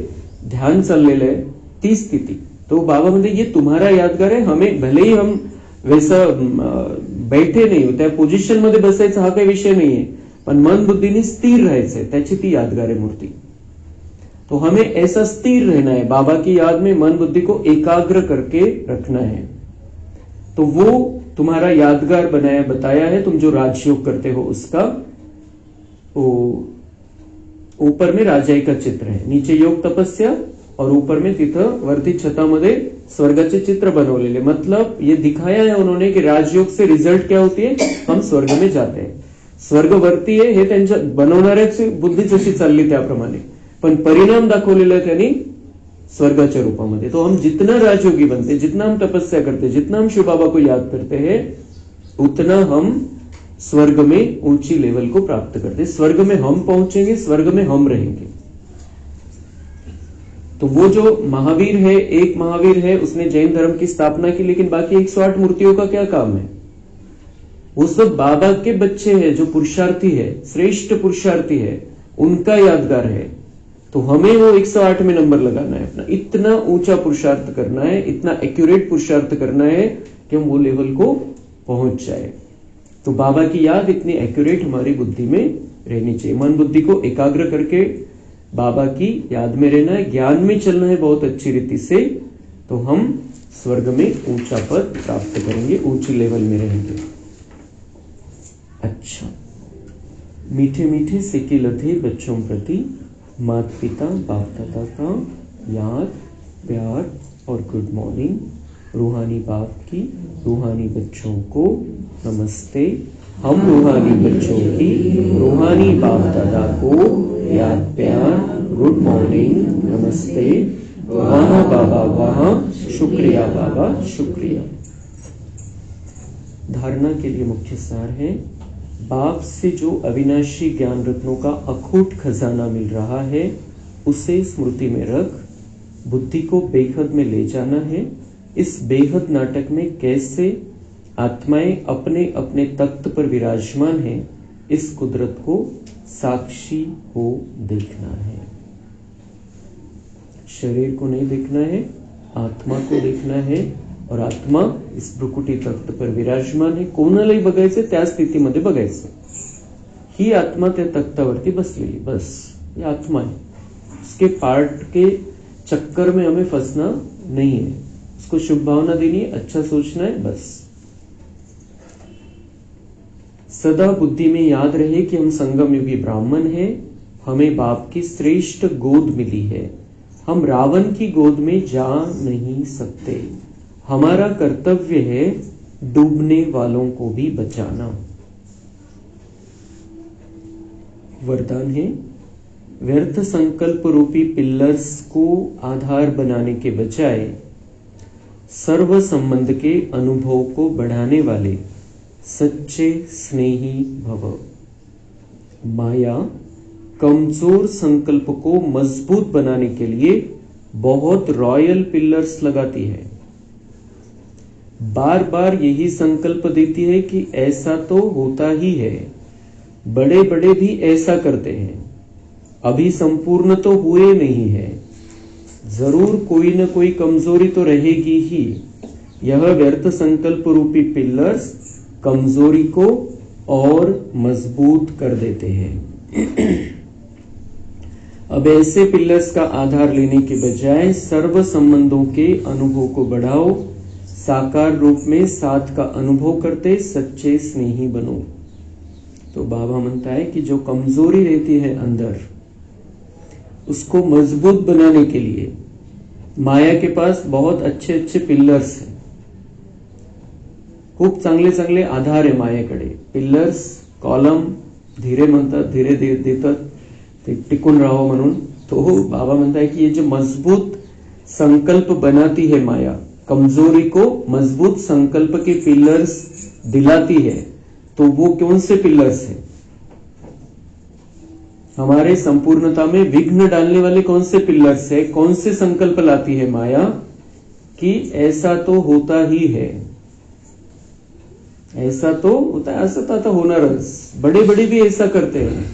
ध्यान चाललेलं आहे, ती स्थिती. तो बाबा म्हणजे ये तुम्हारा यादगार है. हमें भले ही हम वैसा बैठे नाही, त्या पोझिशन मध्ये बसायचा हा काही विषय नाहीये, पण मन बुद्धीने स्थिर राहायचंय, त्याची ती यादगार है मूर्ति. तो हमें ऐसा स्थिर रहना है, बाबा की याद में मन बुद्धि को एकाग्र करके रखना है. तो वो तुम्हारा यादगार बताया है। तुम जो राजयोग करते हो उसका ऊपर में राजाई का चित्र है, नीचे योग तपस्या और ऊपर में तिथं वरती छतामध्ये स्वर्गाचे चित्र बनवलेले। मतलब ये दिखाया है उन्होंने कि राजयोग से रिजल्ट क्या होती है, हम स्वर्ग में जाते हैं। स्वर्ग वरती आहे हे त्यांच्या बनवणाऱ्याची बुद्धी जशी चालली त्याप्रमाणे, पण परिणाम दाखवलेला आहे त्यांनी स्वर्गाच्या रूपामध्ये। तो हम जितना राजयोगी बनते, जितना हम तपस्या करते, जितना हम शिव बाबा को याद करते हैं, उतना हम स्वर्ग में ऊंची लेवल को प्राप्त करते। स्वर्ग में हम पहुंचेंगे, स्वर्ग में हम रहेंगे। तो वो जो महावीर है, एक महावीर है, उसने जैन धर्म की स्थापना की, लेकिन बाकी 108 मूर्तियों का क्या काम है? वो सब बाबा के बच्चे हैं जो पुरुषार्थी है, श्रेष्ठ पुरुषार्थी है, उनका यादगार है। तो हमें वो 108 में नंबर लगाना है अपना। इतना ऊंचा पुरुषार्थ करना है, इतना एक्यूरेट पुरुषार्थ करना है कि हम वो लेवल को पहुंच जाए। तो बाबा की याद इतनी एक्यूरेट हमारी बुद्धि में रहनी चाहिए। मन बुद्धि को एकाग्र करके बाबा की याद में रहना है, ज्ञान में चलना है बहुत अच्छी रीति से, तो हम स्वर्ग में ऊंचा पद प्राप्त करेंगे, ऊंची लेवल में रहेंगे। अच्छा, मीठे मीठे सिक्के लथे बच्चों प्रति माता पिता बाप दादा का याद, प्यार और गुड मॉर्निंग। रूहानी बाप की रूहानी बच्चों को नमस्ते। हम रूहानी बच्चों की रूहानी बाप दादा को याद, प्यार, गुड मॉर्निंग, नमस्ते। वहाँ बाबा वहाँ, शुक्रिया बाबा शुक्रिया। धारणा के लिए मुख्य सार है, बाप से जो अविनाशी ज्ञान रत्नों का अखूट खजाना मिल रहा है उसे स्मृति में रख, बुद्धि को बेहद में ले जाना है। इस बेहद नाटक में कैसे आत्माएं अपने अपने तख्त पर विराजमान है, इस कुदरत को साक्षी हो देखना है। शरीर को नहीं देखना है, आत्मा को देखना है, और आत्मा इस भ्रुकुटी तख्त पर विराजमान है। कोणालाही बघायचं त्या स्थितीमध्ये बघायचं, ही आत्मा त्या तख्तावरती बसलेली, बस ये आत्मा है। उसके पार्ट के चक्कर में हमें फंसना नहीं है, उसको शुभ भावना देनी है, अच्छा सोचना है, बस। सदा बुद्धि में याद रहे कि हम संगम युगी ब्राह्मण हैं, हमें बाप की श्रेष्ठ गोद मिली है, हम रावण की गोद में जा नहीं सकते। हमारा कर्तव्य है डूबने वालों को भी बचाना। वरदान है, व्यर्थ संकल्प रूपी पिलर्स को आधार बनाने के बजाय सर्व संबंध के अनुभव को बढ़ाने वाले सच्चे स्नेही भव। माया कमजोर संकल्प को मजबूत बनाने के लिए बहुत रॉयल पिलर्स लगाती है, बार बार यही संकल्प देती है कि ऐसा तो होता ही है, बड़े बड़े भी ऐसा करते हैं, अभी संपूर्ण तो हुए नहीं है, जरूर कोई न कोई कमजोरी तो रहेगी ही। यह व्यर्थ संकल्प रूपी पिलर्स कमजोरी को और मजबूत कर देते हैं। अब ऐसे पिलर्स का आधार लेने के बजाय सर्व संबंधों के अनुभव को बढ़ाओ, साकार रूप में साथ का अनुभव करते सच्चे स्नेही बनो। तो बाबा म्हणता है कि जो कमजोरी रहती है अंदर, उसको मजबूत बनाने के लिए माया के पास बहुत अच्छे अच्छे पिलर्स हैं, खूप चांगले चांगले आधार आहे मायाकडे। पिलर्स, कॉलम धीरे म्हणतात, धीरे देतात ते टिकून राहो म्हणून। तो बाबा म्हणता है कि ये जो मजबूत संकल्प बनाती है माया, कमजोरी को मजबूत संकल्प के पिलर्स दिलाती है, तो वो कौन से पिलर्स हैं? हमारे संपूर्णता में विघ्न डालने वाले कौन से पिलर्स है? कौन से संकल्प लाती है माया कि ऐसा तो होता ही है, ऐसा तो होता है, ऐसा तो होनारच। बड़े बड़े भी ऐसा करते हैं,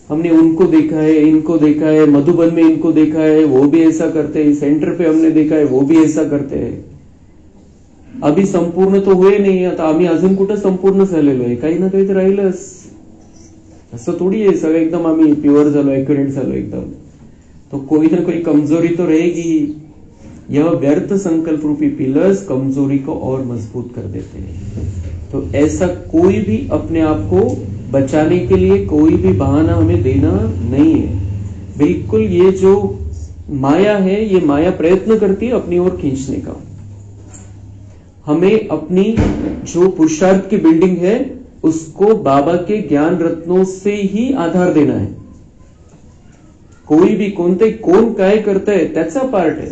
हमने उनको देखा है, इनको देखा है, मधुबन में इनको देखा है, वो भी ऐसा करते हैं, सेंटर पे हमने देखा है, वो भी ऐसा करते हैं। अभी संपूर्ण तो हुए नाही, आता आम्ही अजून कुठं संपूर्ण झालेलो आहे, काही ना काही तर राहिलंच। असं थोडी आहे सगळं एकदम आम्ही प्युअर झालो, एक्युरेट झालो एकदम, तो कोई ना कोई कमजोरी तो रहेगी। यह व्यर्थ संकल्प रूपी पिलर्स कमजोरी को और मजबूत कर देते हैं। तो ऐसा कोई भी अपने आप को बचाने के लिए कोई भी बहाना हमें देना नहीं है। बिल्कुल ये जो माया है, ये माया प्रयत्न करती है अपनी ओर खींचने का। हमें अपनी जो पुरुषार्थ की बिल्डिंग है उसको बाबा के ज्ञान रत्नों से ही आधार देना है। कोई भी कोण काय करताय त्याचा पार्ट है,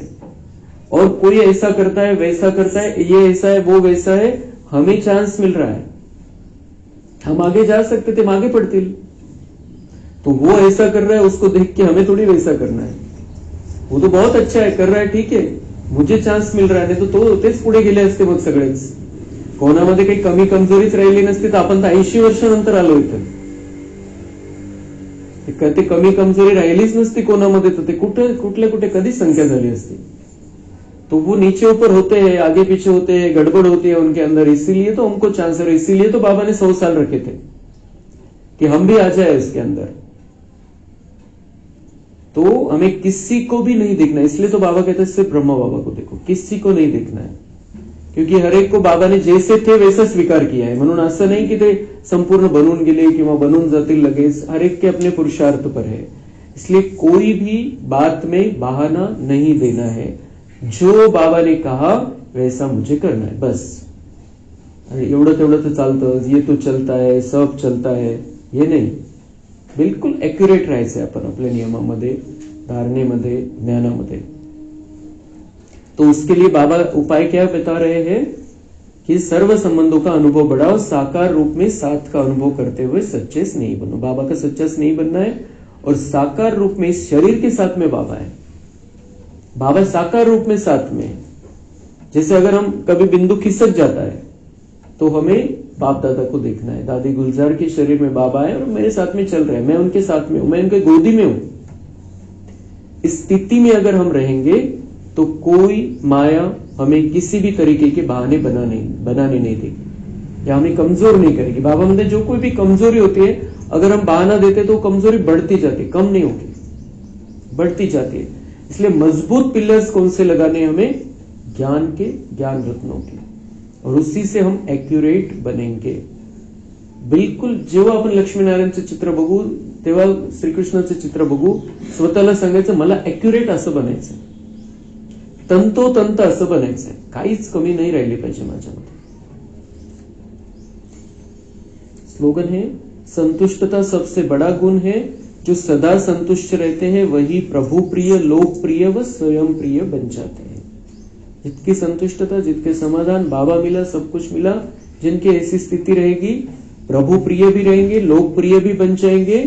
और कोई ऐसा करता है वैसा करता है, ये ऐसा है वो वैसा है, हमें चांस मिल रहा है, हम आगे जा सकते थे मागे पडतील। तो वो ऐसा कर रहा है उसको देख के हमें थोड़ी वैसा करना है। वो तो बहुत अच्छा है, कर रहा है, ठीक है, मुझे चान्स मिल रहा आहे, तो तेच पुढे गेले असते मग सगळेच। कोणामध्ये काही कमी कमजोरीच राहिली नसती तर आपण तर 80 वर्षानंतर आलो इथं। ते कमी कमजोरी राहिलीच नसती कोणामध्ये तर ते कुठे कधी संख्या झाली असती। तो वो नीचे ऊपर होते हैं, आगे पीछे होते हैं, गड़बड़ होती है उनके अंदर, इसीलिए तो हमको चांस है। इसीलिए तो बाबा ने 100 साल रखे थे कि हम भी आ जाए उसके अंदर। तो हमें किसी को भी नहीं देखना, इसलिए तो बाबा कहते हैं सिर्फ ब्रह्मा बाबा को देखो, किसी को नहीं देखना है, क्योंकि हर एक को बाबा ने जैसे थे वैसा स्वीकार किया है। म्हणून असं नाही की ते संपूर्ण बनून गेले किंवा बनून जातील लगेच, हर एक के अपने पुरुषार्थ पर है। इसलिए कोई भी बात में बहाना नहीं देना है। जो बाबा ने कहा वैसा मुझे करना है बस। एवढं तेवढं तर चालतं, ये तो चलता है, सब चलता है, ये नहीं। बिल्कुल एक्युरेट राहायचंय आपण आपल्या नियमामध्ये, धारणेमध्ये, ज्ञानामध्ये। तो उसके लिए बाबा उपाय क्या बता रहे हैं कि सर्व संबंधों का अनुभव बढ़ाओ, साकार रूप में साथ का अनुभव करते हुए सच्चे स्नेही बनो। बाबा का सच्चा स्नेही बनना है, और साकार रूप में इस शरीर के साथ में बाबा है। बाबा साकार रूप में साथ में, जैसे अगर हम कभी बिंदु खिसक जाता है तो हमें बाप दादा को देखना है। दादी गुलजार के शरीर में बाबा है और मेरे साथ में चल रहे हैं, मैं उनके साथ में हूं, मैं उनके गोदी में हूं। इस स्थिति में अगर हम रहेंगे तो कोई माया हमें किसी भी तरीके के बहाने बनाने नहीं देगी या हमें कमजोर नहीं करेगी। बाबा मतलब जो कोई भी कमजोरी होती है, अगर हम बहाना देते तो कमजोरी बढ़ती जाती, कम नहीं होगी, बढ़ती जाती है। इसलिए मजबूत पिलर्स कौन से लगाने हमें? ज्ञान के, ज्ञान रत्नों के, और उसी से हम एक्युरेट बनेंगे। बिल्कुल जेव्हा आपण लक्ष्मीनारायणचे चित्र बघू तेव्हा श्रीकृष्णाचे चित्र बघू, स्वतःला सांगायचं मला एक्युरेट असं बनायचं, तंतोतंत असं बनायचंय, काहीच कमी नाही राहिली पाहिजे माझ्यामध्ये। स्लोगन है, संतुष्टता सबसे बड़ा गुण है, जो सदा संतुष्ट रहते हैं वही प्रभु प्रिय, लोक प्रिय व स्वयं प्रिय बन जाते हैं। जितकी संतुष्टता, जितके समाधान, बाबा मिला, सब कुछ मिला, जिनकी ऐसी स्थिति रहेगी, प्रभु प्रिय भी रहेंगे, लोकप्रिय भी बन जाएंगे।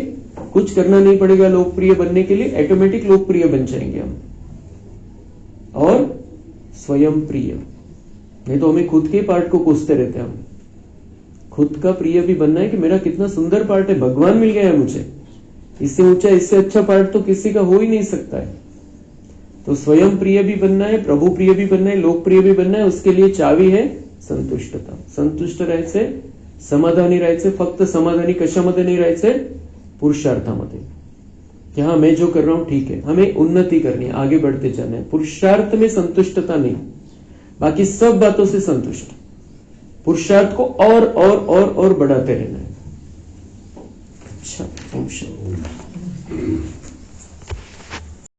कुछ करना नहीं पड़ेगा लोकप्रिय बनने के लिए, ऑटोमेटिक लोकप्रिय बन जाएंगे हम। और स्वयं प्रिय, नहीं तो हमें खुद के पार्ट को कोसते रहते हैं। हम खुद का प्रिय भी बनना है कि मेरा कितना सुंदर पार्ट है, भगवान मिल गया है मुझे, इससे ऊंचा, इससे अच्छा पार्ट तो किसी का हो ही नहीं सकता है। तो स्वयं प्रिय भी बनना है, प्रभु प्रिय भी बनना है, लोकप्रिय भी बनना है। उसके लिए चावी है संतुष्टता। संतुष्ट राहायचंय, समाधानी राहायचंय। फक्त समाधानी कशामध्ये नाही राहायचंय? पुरुषार्थामध्ये, कि हाँ मैं जो कर रहा हूं ठीक है, हमें उन्नति करनी है, आगे बढ़ते जाना है। पुरुषार्थ में संतुष्टता नहीं, बाकी सब बातों से संतुष्ट। पुरुषार्थ को और बढ़ाते रहना है। अच्छा, ओम शांति।